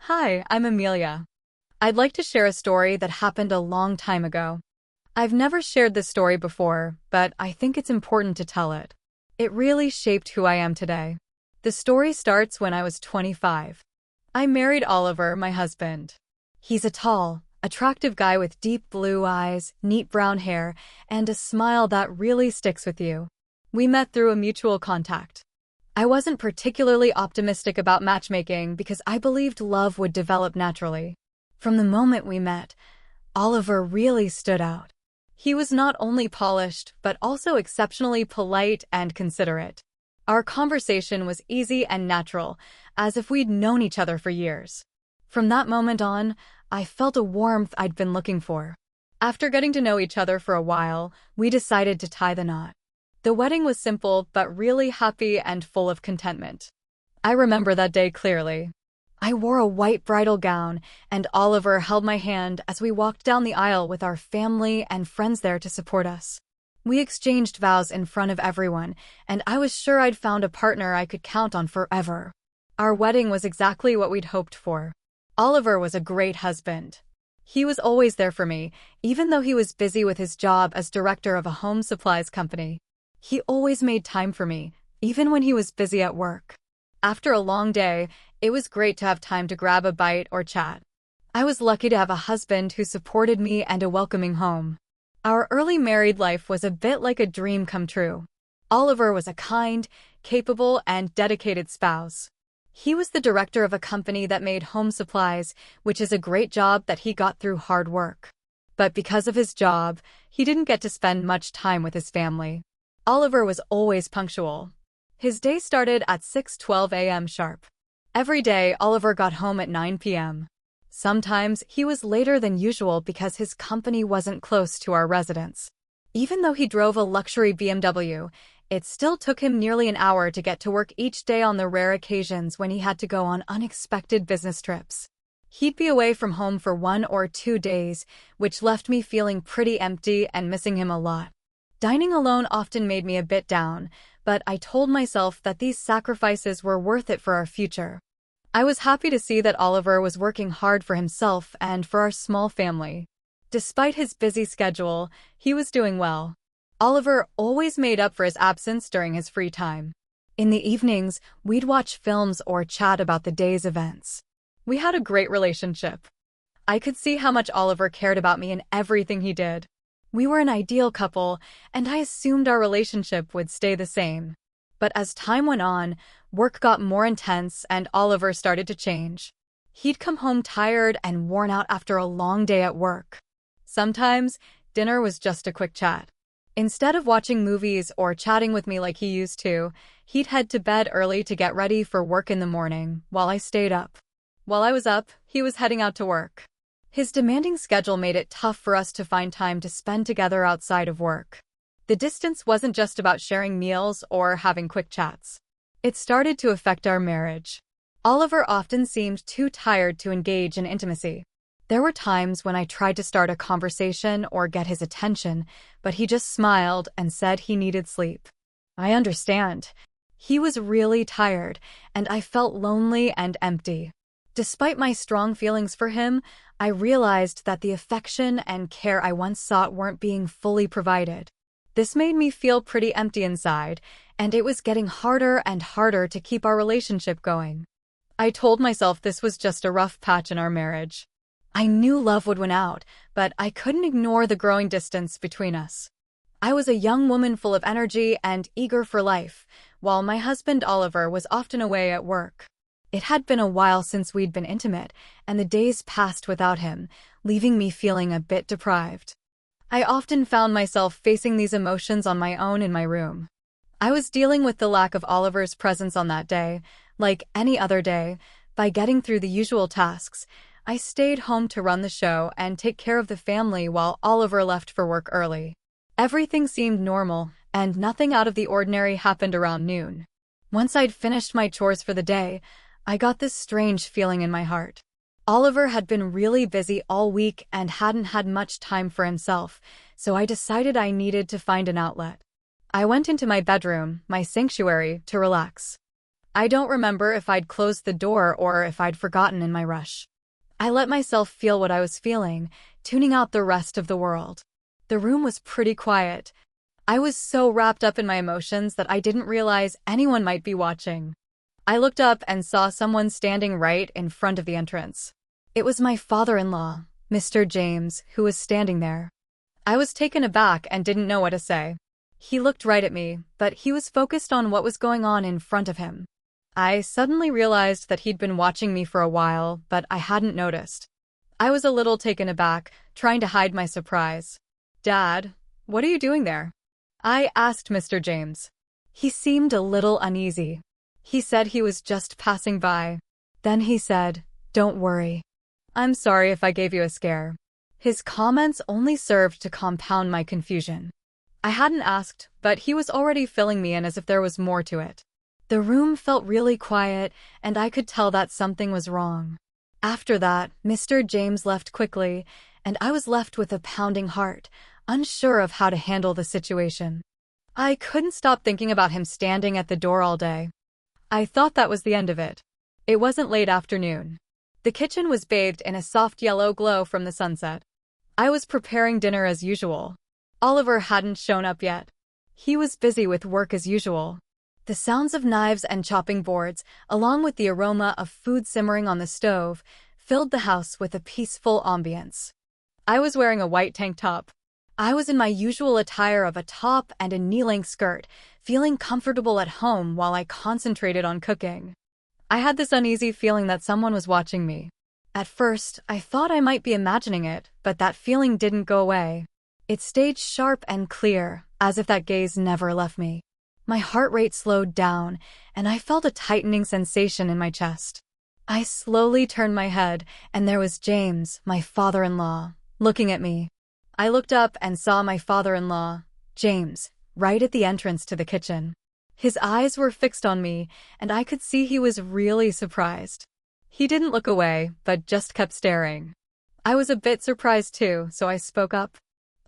Hi, I'm Amelia. I'd like to share a story that happened a long time ago. I've never shared this story before, but I think it's important to tell it. It really shaped who I am today. The story starts when I was 25. I married Oliver, my husband. He's a tall, attractive guy with deep blue eyes, neat brown hair, and a smile that really sticks with you. We met through a mutual contact. I wasn't particularly optimistic about matchmaking because I believed love would develop naturally. From the moment we met, Oliver really stood out. He was not only polished, but also exceptionally polite and considerate. Our conversation was easy and natural, as if we'd known each other for years. From that moment on, I felt a warmth I'd been looking for. After getting to know each other for a while, we decided to tie the knot. The wedding was simple but really happy and full of contentment. I remember that day clearly. I wore a white bridal gown, and Oliver held my hand as we walked down the aisle with our family and friends there to support us. We exchanged vows in front of everyone, and I was sure I'd found a partner I could count on forever. Our wedding was exactly what we'd hoped for. Oliver was a great husband. He was always there for me, even though he was busy with his job as director of a home supplies company. He always made time for me, even when he was busy at work. After a long day, it was great to have time to grab a bite or chat. I was lucky to have a husband who supported me and a welcoming home. Our early married life was a bit like a dream come true. Oliver was a kind, capable, and dedicated spouse. He was the director of a company that made home supplies, which is a great job that he got through hard work. But because of his job, he didn't get to spend much time with his family. Oliver was always punctual. His day started at 6:12 a.m. sharp. Every day, Oliver got home at 9 p.m. Sometimes he was later than usual because his company wasn't close to our residence. Even though he drove a luxury BMW, it still took him nearly an hour to get to work each day on the rare occasions when he had to go on unexpected business trips. He'd be away from home for 1 or 2 days, which left me feeling pretty empty and missing him a lot. Dining alone often made me a bit down, but I told myself that these sacrifices were worth it for our future. I was happy to see that Oliver was working hard for himself and for our small family. Despite his busy schedule, he was doing well. Oliver always made up for his absence during his free time. In the evenings, we'd watch films or chat about the day's events. We had a great relationship. I could see how much Oliver cared about me in everything he did. We were an ideal couple, and I assumed our relationship would stay the same. But as time went on, work got more intense and Oliver started to change. He'd come home tired and worn out after a long day at work. Sometimes, dinner was just a quick chat. Instead of watching movies or chatting with me like he used to, he'd head to bed early to get ready for work in the morning, while I stayed up. While I was up, he was heading out to work. His demanding schedule made it tough for us to find time to spend together outside of work. The distance wasn't just about sharing meals or having quick chats. It started to affect our marriage. Oliver often seemed too tired to engage in intimacy. There were times when I tried to start a conversation or get his attention, but he just smiled and said he needed sleep. I understand. He was really tired, and I felt lonely and empty. Despite my strong feelings for him, I realized that the affection and care I once sought weren't being fully provided. This made me feel pretty empty inside, and it was getting harder and harder to keep our relationship going. I told myself this was just a rough patch in our marriage. I knew love would win out, but I couldn't ignore the growing distance between us. I was a young woman full of energy and eager for life, while my husband Oliver was often away at work. It had been a while since we'd been intimate, and the days passed without him, leaving me feeling a bit deprived. I often found myself facing these emotions on my own in my room. I was dealing with the lack of Oliver's presence on that day, like any other day. By getting through the usual tasks, I stayed home to run the show and take care of the family while Oliver left for work early. Everything seemed normal, and nothing out of the ordinary happened around noon. Once I'd finished my chores for the day, I got this strange feeling in my heart. Oliver had been really busy all week and hadn't had much time for himself, so I decided I needed to find an outlet. I went into my bedroom, my sanctuary, to relax. I don't remember if I'd closed the door or if I'd forgotten in my rush. I let myself feel what I was feeling, tuning out the rest of the world. The room was pretty quiet. I was so wrapped up in my emotions that I didn't realize anyone might be watching. I looked up and saw someone standing right in front of the entrance. It was my father-in-law, Mr. James, who was standing there. I was taken aback and didn't know what to say. He looked right at me, but he was focused on what was going on in front of him. I suddenly realized that he'd been watching me for a while, but I hadn't noticed. I was a little taken aback, trying to hide my surprise. "Dad, what are you doing there?" I asked Mr. James. He seemed a little uneasy. He said he was just passing by. Then he said, "Don't worry. I'm sorry if I gave you a scare." His comments only served to compound my confusion. I hadn't asked, but he was already filling me in as if there was more to it. The room felt really quiet, and I could tell that something was wrong. After that, Mr. James left quickly, and I was left with a pounding heart, unsure of how to handle the situation. I couldn't stop thinking about him standing at the door all day. I thought that was the end of it. It wasn't late afternoon. The kitchen was bathed in a soft yellow glow from the sunset. I was preparing dinner as usual. Oliver hadn't shown up yet. He was busy with work as usual. The sounds of knives and chopping boards, along with the aroma of food simmering on the stove, filled the house with a peaceful ambience. I was wearing a white tank top. I was in my usual attire of a top and a knee-length skirt, feeling comfortable at home while I concentrated on cooking. I had this uneasy feeling that someone was watching me. At first, I thought I might be imagining it, but that feeling didn't go away. It stayed sharp and clear, as if that gaze never left me. My heart rate slowed down, and I felt a tightening sensation in my chest. I slowly turned my head, and there was James, my father-in-law, looking at me. I looked up and saw my father-in-law, James, right at the entrance to the kitchen. His eyes were fixed on me, and I could see he was really surprised. He didn't look away, but just kept staring. I was a bit surprised too, so I spoke up.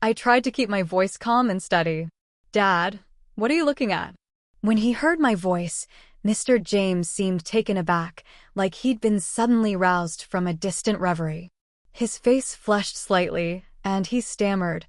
I tried to keep my voice calm and steady. "Dad, what are you looking at?" When he heard my voice, Mr. James seemed taken aback, like he'd been suddenly roused from a distant reverie. His face flushed slightly, and he stammered,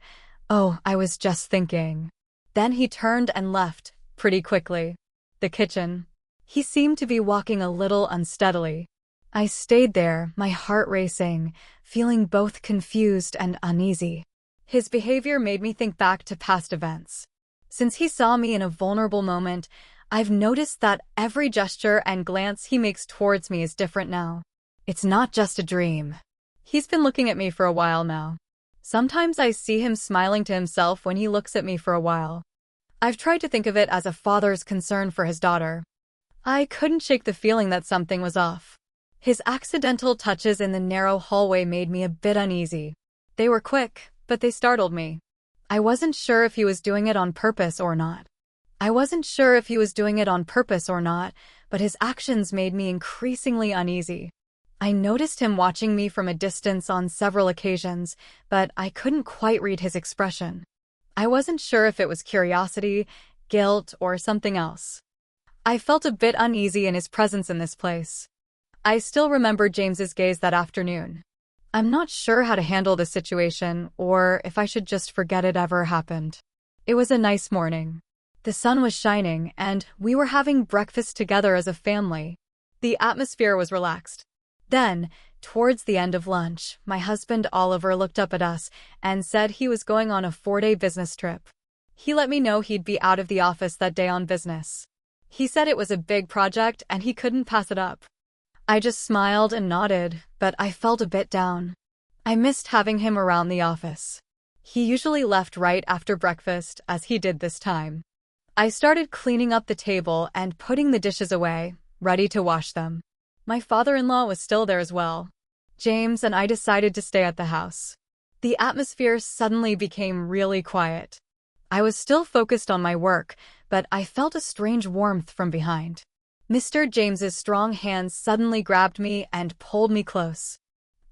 "Oh, I was just thinking." Then he turned and left, pretty quickly. The kitchen. He seemed to be walking a little unsteadily. I stayed there, my heart racing, feeling both confused and uneasy. His behavior made me think back to past events. Since he saw me in a vulnerable moment, I've noticed that every gesture and glance he makes towards me is different now. It's not just a dream. He's been looking at me for a while now. Sometimes I see him smiling to himself when he looks at me for a while. I've tried to think of it as a father's concern for his daughter. I couldn't shake the feeling that something was off. His accidental touches in the narrow hallway made me a bit uneasy. They were quick, but they startled me. I wasn't sure if he was doing it on purpose or not. But his actions made me increasingly uneasy. I noticed him watching me from a distance on several occasions, but I couldn't quite read his expression. I wasn't sure if it was curiosity, guilt, or something else. I felt a bit uneasy in his presence in this place. I still remember James's gaze that afternoon. I'm not sure how to handle the situation, or if I should just forget it ever happened. It was a nice morning. The sun was shining, and we were having breakfast together as a family. The atmosphere was relaxed. Then, towards the end of lunch, my husband Oliver looked up at us and said he was going on a 4-day business trip. He let me know he'd be out of the office that day on business. He said it was a big project and he couldn't pass it up. I just smiled and nodded, but I felt a bit down. I missed having him around the office. He usually left right after breakfast, as he did this time. I started cleaning up the table and putting the dishes away, ready to wash them. My father-in-law was still there as well. James and I decided to stay at the house. The atmosphere suddenly became really quiet. I was still focused on my work, but I felt a strange warmth from behind. Mr. James's strong hands suddenly grabbed me and pulled me close.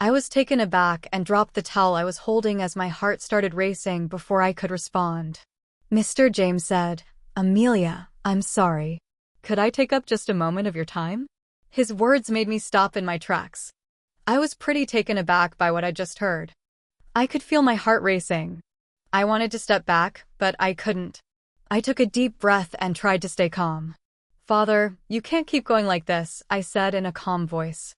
I was taken aback and dropped the towel I was holding as my heart started racing before I could respond. Mr. James said, "Amelia, I'm sorry." Could I take up just a moment of your time? His words made me stop in my tracks. I was pretty taken aback by what I just heard. I could feel my heart racing. I wanted to step back, but I couldn't. I took a deep breath and tried to stay calm. Father, you can't keep going like this, I said in a calm voice.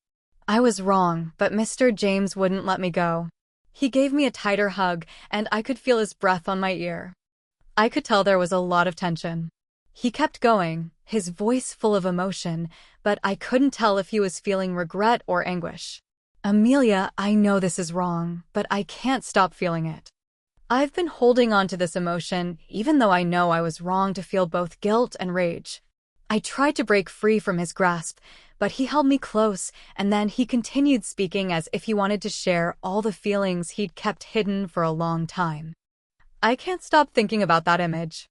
I was wrong, but Mr. James wouldn't let me go. He gave me a tighter hug, and I could feel his breath on my ear. I could tell there was a lot of tension. He kept going, his voice full of emotion, but I couldn't tell if he was feeling regret or anguish. Amelia, I know this is wrong, but I can't stop feeling it. I've been holding on to this emotion, even though I know I was wrong to feel both guilt and rage. I tried to break free from his grasp, but he held me close, and then he continued speaking as if he wanted to share all the feelings he'd kept hidden for a long time. I can't stop thinking about that image.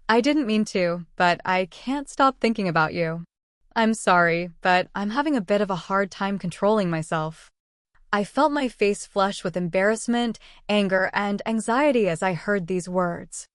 I didn't mean to, but I can't stop thinking about you. I'm sorry, but I'm having a bit of a hard time controlling myself. I felt my face flush with embarrassment, anger, and anxiety as I heard these words.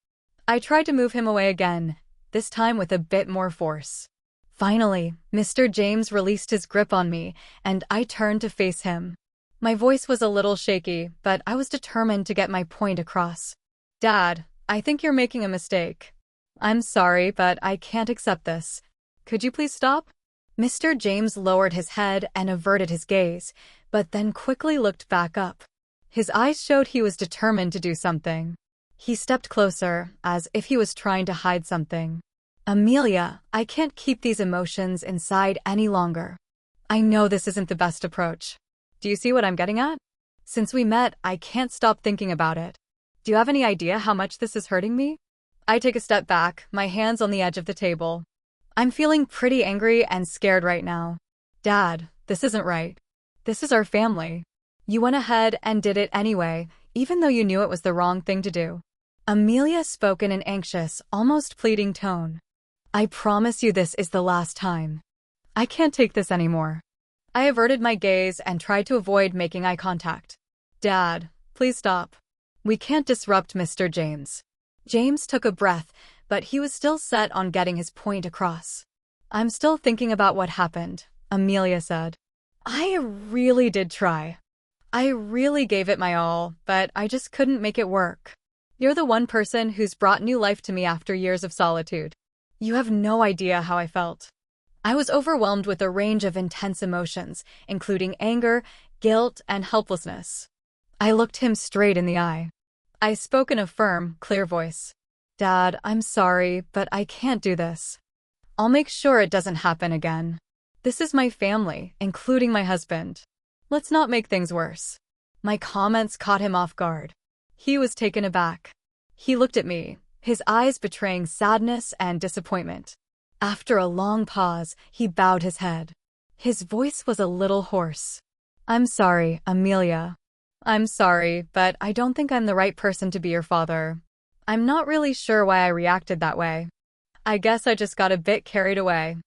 I tried to move him away again, this time with a bit more force. Finally, Mr. James released his grip on me, and I turned to face him. My voice was a little shaky, but I was determined to get my point across. Dad, I think you're making a mistake. I'm sorry, but I can't accept this. Could you please stop? Mr. James lowered his head and averted his gaze, but then quickly looked back up. His eyes showed he was determined to do something. He stepped closer, as if he was trying to hide something. Amelia, I can't keep these emotions inside any longer. I know this isn't the best approach. Do you see what I'm getting at? Since we met, I can't stop thinking about it. Do you have any idea how much this is hurting me? I take a step back, my hands on the edge of the table. I'm feeling pretty angry and scared right now. Dad, this isn't right. This is our family. You went ahead and did it anyway, even though you knew it was the wrong thing to do. Amelia spoke in an anxious, almost pleading tone. I promise you this is the last time. I can't take this anymore. I averted my gaze and tried to avoid making eye contact. Dad, please stop. We can't disrupt Mr. James. James took a breath, but he was still set on getting his point across. I'm still thinking about what happened, Amelia said. I really did try. I really gave it my all, but I just couldn't make it work. You're the one person who's brought new life to me after years of solitude. You have no idea how I felt. I was overwhelmed with a range of intense emotions, including anger, guilt, and helplessness. I looked him straight in the eye. I spoke in a firm, clear voice. Dad, I'm sorry, but I can't do this. I'll make sure it doesn't happen again. This is my family, including my husband. Let's not make things worse. My comments caught him off guard. He was taken aback. He looked at me, his eyes betraying sadness and disappointment. After a long pause, he bowed his head. His voice was a little hoarse. I'm sorry, Amelia. I'm sorry, but I don't think I'm the right person to be your father. I'm not really sure why I reacted that way. I guess I just got a bit carried away.